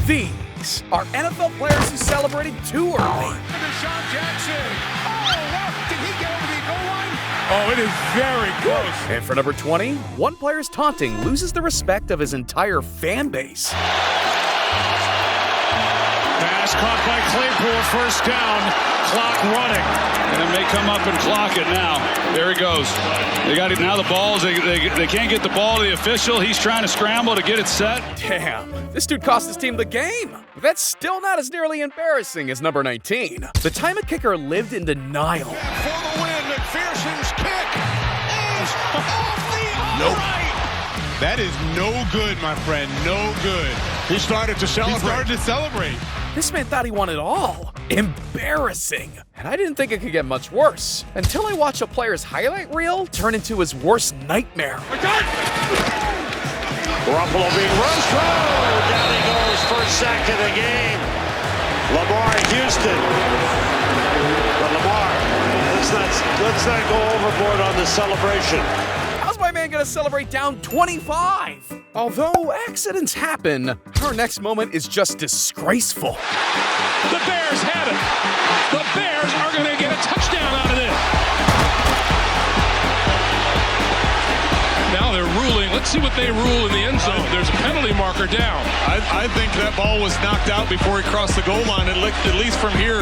These are NFL players who celebrated too early. DeSean Jackson. Oh, wow. Did he get over the goal line? Oh, it is very close. And for number 20, one player's taunting loses the respect of his entire fan base. Pass caught by Claypool, first down, clock running. And it may come up and clock it now. There he goes. They got it now. The balls, they can't get the ball to the official. He's trying to scramble to get it set. Damn, this dude cost his team the game. But that's still not as nearly embarrassing as number 19. The time a kicker lived in denial. For the win, McPherson's kick is off the upright. That is no good, my friend. No good. He started to celebrate. This man thought he won it all. Embarrassing. And I didn't think it could get much worse until I watched a player's highlight reel turn into his worst nightmare. Garoppolo being run through. Down he goes, first sack of the game. Lamar Houston. But Lamar, let's not go overboard on the celebration. How's my man gonna celebrate down 25? Although accidents happen, our next moment is just disgraceful. The Bears have it. The Bears are going to get a touchdown out of this. Now they're ruling. Let's see what they rule in the end zone. There's a penalty marker down. I think that ball was knocked out before he crossed the goal line, at least from here.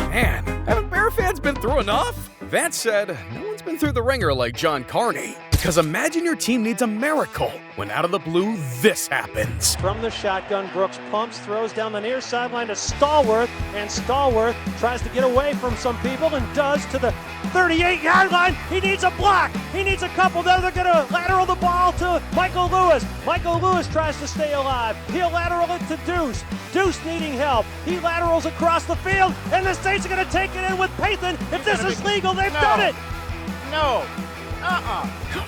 Man, haven't Bear fans been through enough? That said, no one's been through the ringer like John Carney. Because imagine your team needs a miracle when out of the blue, this happens. From the shotgun, Brooks pumps, throws down the near sideline to Stallworth, and Stallworth tries to get away from some people and does to the 38-yard line. He needs a block. He needs a couple. Then they're going to lateral the ball to Michael Lewis. Michael Lewis tries to stay alive. He'll lateral it to Deuce. Deuce needing help. He laterals across the field, and the Saints are going to take it in with Pathan. If this is legal, they've done it. No.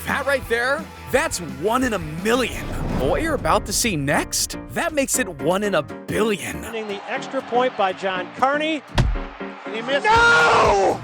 That right there, that's 1 in a million. What you're about to see next, that makes it 1 in a billion. The extra point by John Carney. He missed. No!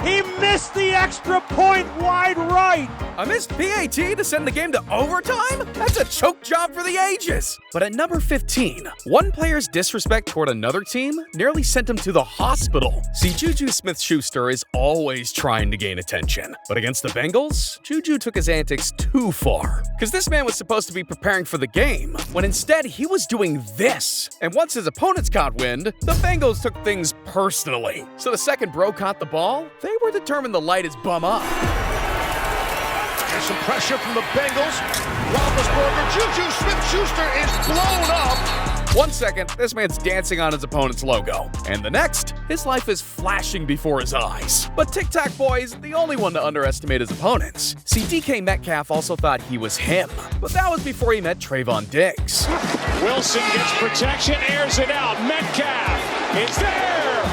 He missed the extra point wide right. A missed PAT to send the game to overtime? That's a choke job for the ages. But at number 15, one player's disrespect toward another team nearly sent him to the hospital. See, Juju Smith-Schuster is always trying to gain attention. But against the Bengals, Juju took his antics too far. Because this man was supposed to be preparing for the game, when instead he was doing this. And once his opponents caught wind, the Bengals took things personally. So the second bro caught the ball, they were determined to light his bum up. There's some pressure from the Bengals. Roethlisberger, Juju Smith-Schuster is blown up. 1 second, this man's dancing on his opponent's logo. And the next, his life is flashing before his eyes. But Tic Tac Boy isn't the only one to underestimate his opponents. See, DK Metcalf also thought he was him. But that was before he met Trayvon Diggs. Wilson gets protection, airs it out. Metcalf, it's there.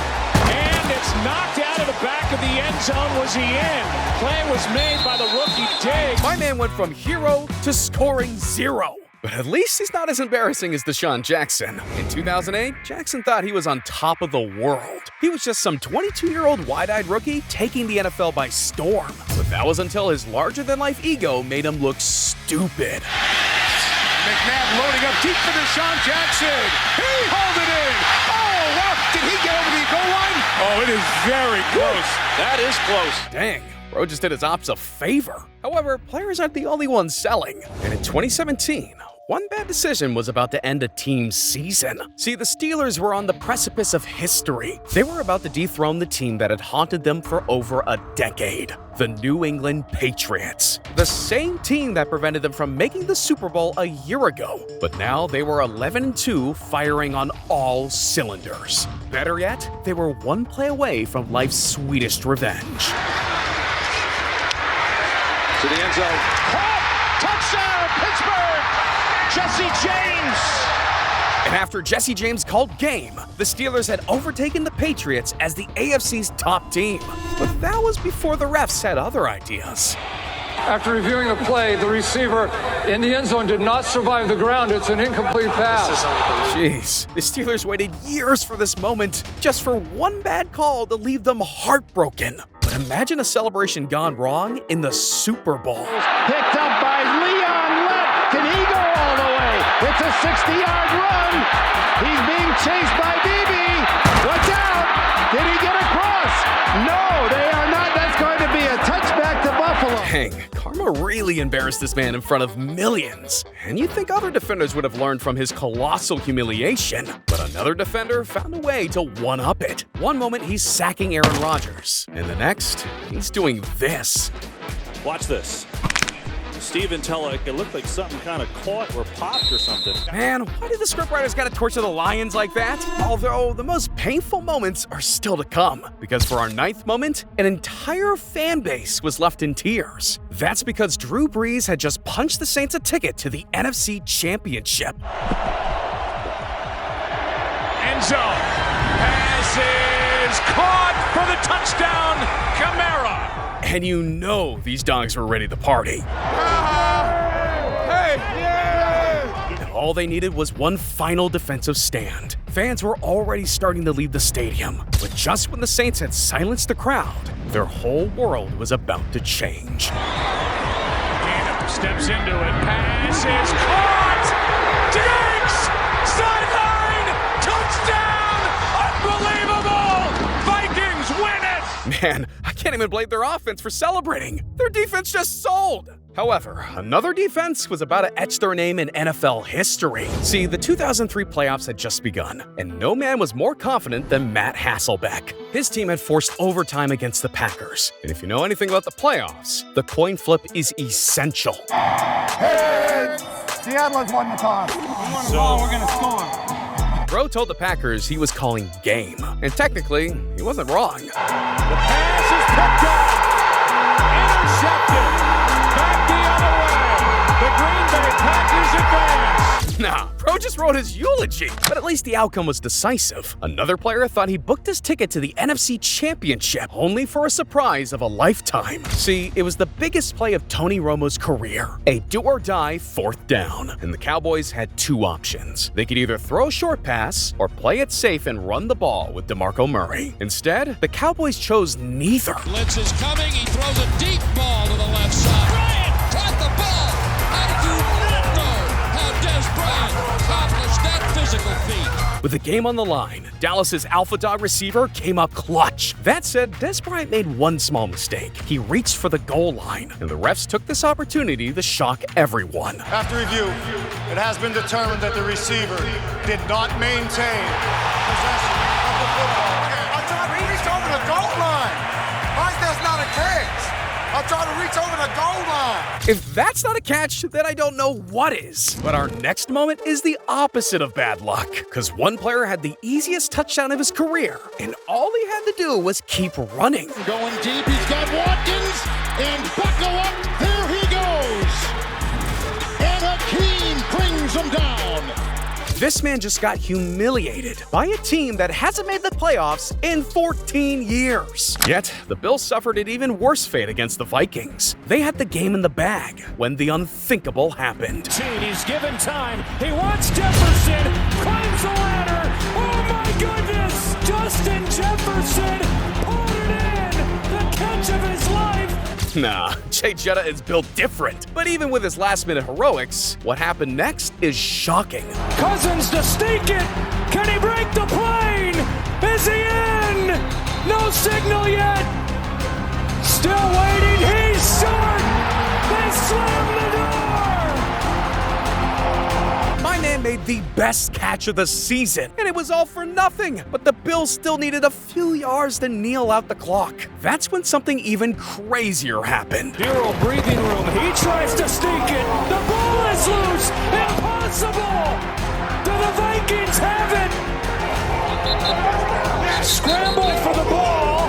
And it's knocked out of the back of the end zone. Was he in? Play was made by the rookie Diggs. My man went from hero to scoring 0. But at least he's not as embarrassing as DeSean Jackson. In 2008, Jackson thought he was on top of the world. He was just some 22-year-old wide-eyed rookie taking the NFL by storm. But that was until his larger-than-life ego made him look stupid. McNabb loading up deep for DeSean Jackson. He hauled it in. Oh, wow. Did he get over the goal line? Oh, it is very close. That is close. Dang, bro just did his ops a favor. However, players aren't the only ones selling. And in 2017, one bad decision was about to end a team's season. See, the Steelers were on the precipice of history. They were about to dethrone the team that had haunted them for over a decade, the New England Patriots. The same team that prevented them from making the Super Bowl a year ago. But now they were 11-2, firing on all cylinders. Better yet, they were one play away from life's sweetest revenge. To the end zone. Caught! Touchdown, Pittsburgh! Jesse James! And after Jesse James called game, the Steelers had overtaken the Patriots as the AFC's top team. But that was before the refs had other ideas. After reviewing the play, the receiver in the end zone did not survive the ground. It's an incomplete pass. Jeez, the Steelers waited years for this moment, just for one bad call to leave them heartbroken. But imagine a celebration gone wrong in the Super Bowl. Picked up by Leon Lett. Can he go all the way? It's a 60-yard run. Karma really embarrassed this man in front of millions. And you'd think other defenders would have learned from his colossal humiliation. But another defender found a way to one-up it. One moment he's sacking Aaron Rodgers, and the next, he's doing this. Watch this. Steve Intella, it looked like something kind of caught or popped or something. Man, why did the scriptwriters gotta torture the Lions like that? Although, the most painful moments are still to come. Because for our 9th moment, an entire fan base was left in tears. That's because Drew Brees had just punched the Saints a ticket to the NFC Championship. End zone. Pass is caught for the touchdown, Kamara. And you know these dogs were ready to party. And all they needed was one final defensive stand. Fans were already starting to leave the stadium. But just when the Saints had silenced the crowd, their whole world was about to change. Gannon steps into it. Pass is caught. Diggs! Sideline! Touchdown! Unbelievable! Vikings win it! Man, I can't even blame their offense for celebrating. Their defense just sold. However, another defense was about to etch their name in NFL history. See, the 2003 playoffs had just begun, and no man was more confident than Matt Hasselbeck. His team had forced overtime against the Packers. And if you know anything about the playoffs, the coin flip is essential. Seattle's won the toss. We won the ball, we're gonna score. Bro told the Packers he was calling game. And technically, he wasn't wrong. The pass is picked up. Intercepted. Back the other way. The Green Bay Packers advance. Nah, Bro just wrote his eulogy. But at least the outcome was decisive. Another player thought he booked his ticket to the NFC Championship, only for a surprise of a lifetime. See, it was the biggest play of Tony Romo's career. A do-or-die 4th down. And the Cowboys had 2 options. They could either throw a short pass or play it safe and run the ball with DeMarco Murray. Instead, the Cowboys chose neither. Blitz is coming. He throws a deep ball to the left side. Bryant caught the ball. I do not know how Dez Bryant accomplished that physical feat. With the game on the line, Dallas's alpha dog receiver came up clutch. That said, Dez Bryant made one small mistake. He reached for the goal line, and the refs took this opportunity to shock everyone. After review, it has been determined that the receiver did not maintain possession of the football. I'm trying to reach over the goal line. Why is that not a catch? I'm trying to reach over the goal line. If that's not a catch, then I don't know what is. But our next moment is the opposite of bad luck, because one player had the easiest touchdown of his career, and all he had to do was keep running. Going deep, he's got Watkins, and buckle up, here he goes. And Hakeem brings him down. This man just got humiliated by a team that hasn't made the playoffs in 14 years. Yet, the Bills suffered an even worse fate against the Vikings. They had the game in the bag when the unthinkable happened. He's given time. He wants Jefferson. Climbs the ladder. Oh my goodness! Justin Jefferson pulled it in. The catch of his life. Nah, Jay Jetta is built different. But even with his last-minute heroics, what happened next is shocking. Cousins to stake it. Can he break the plane? Is he in? No signal yet. Still waiting. He's short. They slam the door. My man made the best catch of the season, and it was all for nothing. But the Bills still needed a few yards to kneel out the clock. That's when something even crazier happened. Bureau breathing room. He tries to stake it. The ball is loose. Impossible. Do the Vikings have it? Scramble for the ball.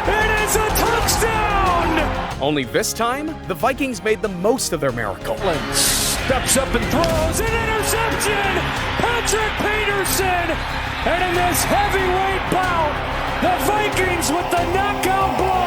It is a touchdown. Only this time, the Vikings made the most of their miracle. Steps up and throws an interception. Patrick Peterson. And in this heavyweight bout, the Vikings with the knockout blow.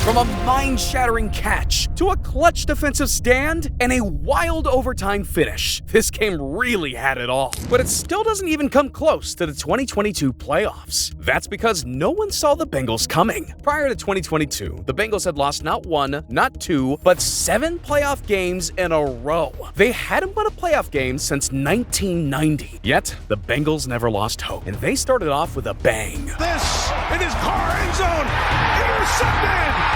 From a mind-shattering catch to a clutch defensive stand and a wild overtime finish, this game really had it all. But it still doesn't even come close to the 2022 playoffs. That's because no one saw the Bengals coming. Prior to 2022, the Bengals had lost not 1, not 2, but 7 playoff games in a row. They hadn't won a playoff game since 1990. Yet, the Bengals never lost hope, and they started off with a bang. This in his car end zone, intercepted.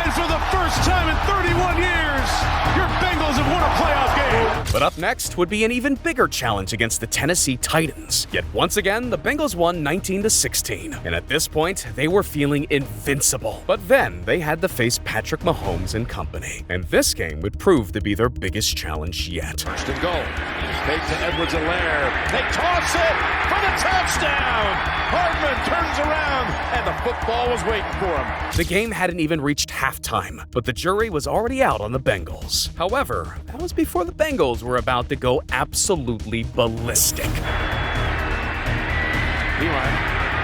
And And for the first time in 31 years, your Bengals have won a playoff game. But up next would be an even bigger challenge against the Tennessee Titans. Yet once again, the Bengals won 19-16. And at this point, they were feeling invincible. But then they had to face Patrick Mahomes and company. And this game would prove to be their biggest challenge yet. First and goal. Fake to Edwards-Helaire. They toss it for the touchdown. Hardman turns around, and the football was waiting for him. The game hadn't even reached halftime, but the jury was already out on the Bengals. However, that was before the Bengals were about to go absolutely ballistic. Eli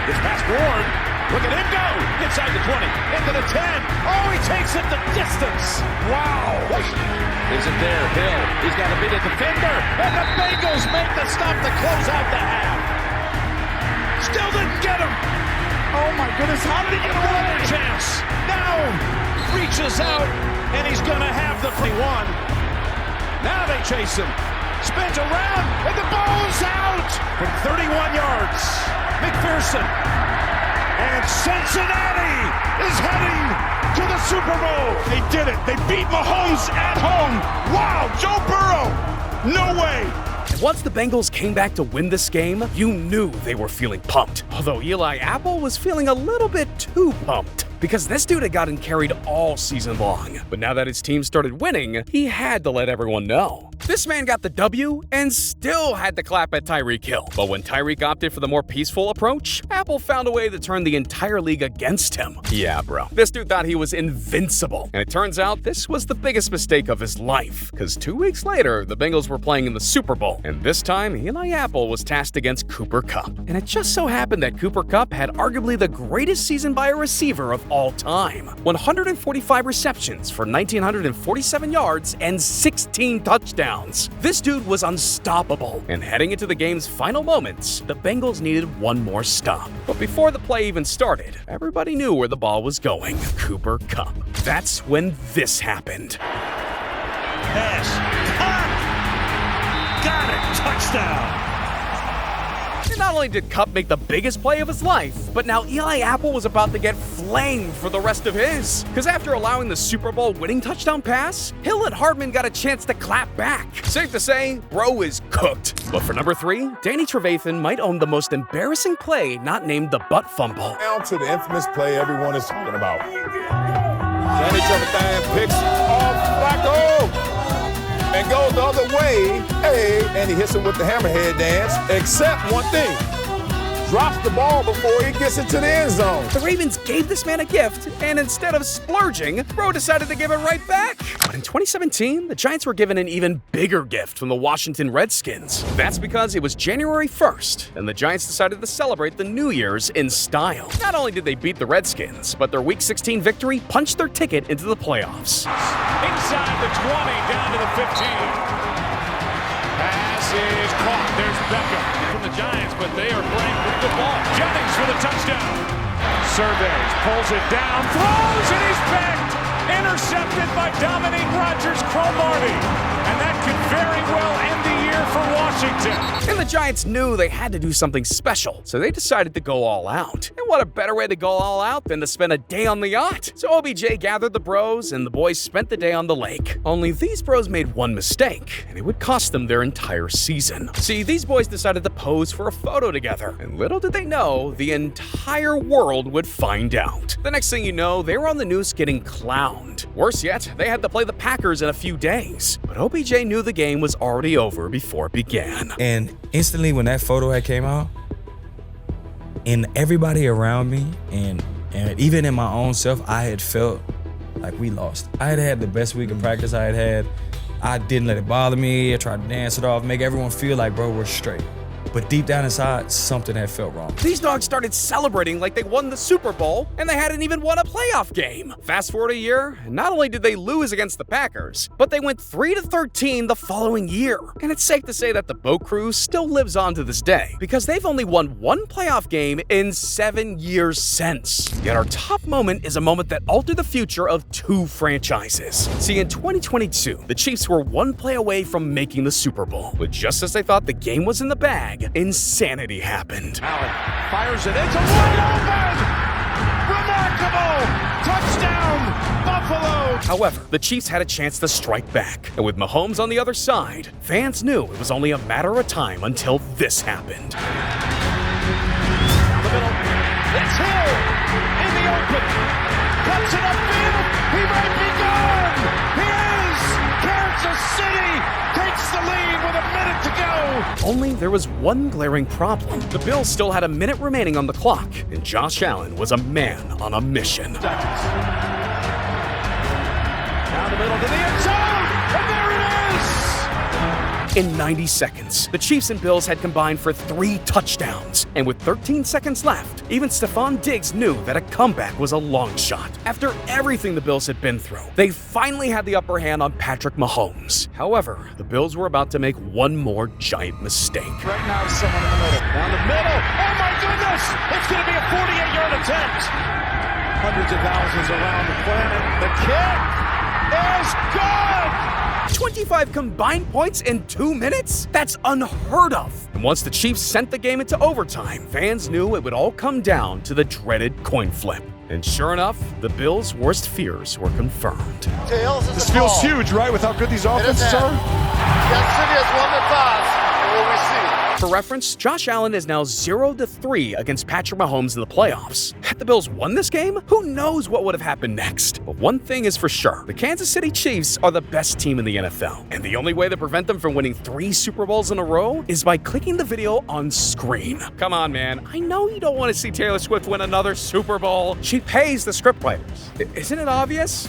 gets past Ward. Look at him go! Inside the 20, into the 10. Oh, he takes it the distance. Wow! Isn't there, Hill. He's got to beat a defender, and the Bengals make the stop to close out the half. Still didn't get him. Oh my goodness, how did he get another chance? Now reaches out, and he's going to have the 31. Now they chase him. Spins around, and the ball's out from 31 yards. McPherson. And Cincinnati is heading to the Super Bowl. They did it. They beat Mahomes at home. Wow, Joe Burrow. No way. Once the Bengals came back to win this game, you knew they were feeling pumped. Although Eli Apple was feeling a little bit too pumped, because this dude had gotten carried all season long. But now that his team started winning, he had to let everyone know. This man got the W and still had to clap at Tyreek Hill. But when Tyreek opted for the more peaceful approach, Apple found a way to turn the entire league against him. Yeah, bro. This dude thought he was invincible. And it turns out this was the biggest mistake of his life. Because 2 weeks later, the Bengals were playing in the Super Bowl. And this time, Eli Apple was tasked against Cooper Kupp. And it just so happened that Cooper Kupp had arguably the greatest season by a receiver of all time. 145 receptions for 1,947 yards and 16 touchdowns. This dude was unstoppable, and heading into the game's final moments, the Bengals needed one more stop. But before the play even started, everybody knew where the ball was going: Cooper Kupp. That's when this happened. Pass. Got it. Touchdown. And not only did Kupp make the biggest play of his life, but now Eli Apple was about to get flamed for the rest of his. Because after allowing the Super Bowl winning touchdown pass, Hill and Hardman got a chance to clap back. Safe to say, bro is cooked. But for number 3, Danny Trevathan might own the most embarrassing play not named the butt fumble. Down to the infamous play everyone is talking about. Danny Trevathan picks off Flacco and goes the other way, and he hits him with the hammerhead dance, except one thing. Drops the ball before he gets into the end zone. The Ravens gave this man a gift, and instead of splurging, bro decided to give it right back. But in 2017, the Giants were given an even bigger gift from the Washington Redskins. That's because it was January 1st, and the Giants decided to celebrate the New Year's in style. Not only did they beat the Redskins, but their Week 16 victory punched their ticket into the playoffs. Inside the 20, down to the 15. Pass is caught. There's Beckham from the Giants, but they are playing with the ball. Jennings for the touchdown. Surveys, pulls it down, throws, and he's picked. Intercepted by Dominique Rodgers-Cromartie. And that could very well end the year for Washington. And the Giants knew they had to do something special, so they decided to go all out. And what a better way to go all out than to spend a day on the yacht. So OBJ gathered the bros, and the boys spent the day on the lake. Only these bros made one mistake, and it would cost them their entire season. See, these boys decided to pose for a photo together, and little did they know, the entire world would find out. The next thing you know, they were on the news getting clowned. Worse yet, they had to play the Packers in a few days. But OBJ knew the game was already over before it began. And instantly when that photo had came out, and everybody around me, and even in my own self, I had felt like we lost. I had had the best week of practice I had had. I didn't let it bother me. I tried to dance it off, make everyone feel like, bro, we're straight. But deep down inside, something had felt wrong. These dogs started celebrating like they won the Super Bowl, and they hadn't even won a playoff game. Fast forward a year, and not only did they lose against the Packers, but they went 3-13 the following year. And it's safe to say that the Boat Crew still lives on to this day, because they've only won one playoff game in 7 years since. Yet our top moment is a moment that altered the future of 2 franchises. See, in 2022, the Chiefs were one play away from making the Super Bowl. But just as they thought the game was in the bag, insanity happened. Allen fires it. It's a wide open! Remarkable! Touchdown, Buffalo! Buffalo. However, the Chiefs had a chance to strike back, and with Mahomes on the other side, fans knew it was only a matter of time until this happened. Down the middle. It's Hill in the open. Cuts it upfield. He might be gone. He is. Kansas City takes the lead with a minute to go. Only there was one glaring problem. The Bills still had a minute remaining on the clock, and Josh Allen was a man on a mission. Down the middle to the end zone, and there it is! In 90 seconds, the Chiefs and Bills had combined for 3 touchdowns, and with 13 seconds left, even Stephon Diggs knew that a comeback was a long shot. After everything the Bills had been through, they finally had the upper hand on Patrick Mahomes. However, the Bills were about to make one more giant mistake. Right now, someone in the middle. Down the middle. Oh my goodness! It's going to be a 48-yard attempt. Hundreds of thousands around the planet. The kick is good! 25 combined points in 2 minutes? That's unheard of. And once the Chiefs sent the game into overtime, fans knew it would all come down to the dreaded coin flip. And sure enough, the Bills' worst fears were confirmed. This feels huge, right, with how good these offenses are? Kansas City has won the toss. What we see. For reference, Josh Allen is now 0-3 against Patrick Mahomes in the playoffs. Had the Bills won this game, who knows what would have happened next? But one thing is for sure, the Kansas City Chiefs are the best team in the NFL. And the only way to prevent them from winning 3 Super Bowls in a row is by clicking the video on screen. Come on, man. I know you don't want to see Taylor Swift win another Super Bowl. She pays the scriptwriters. Isn't it obvious?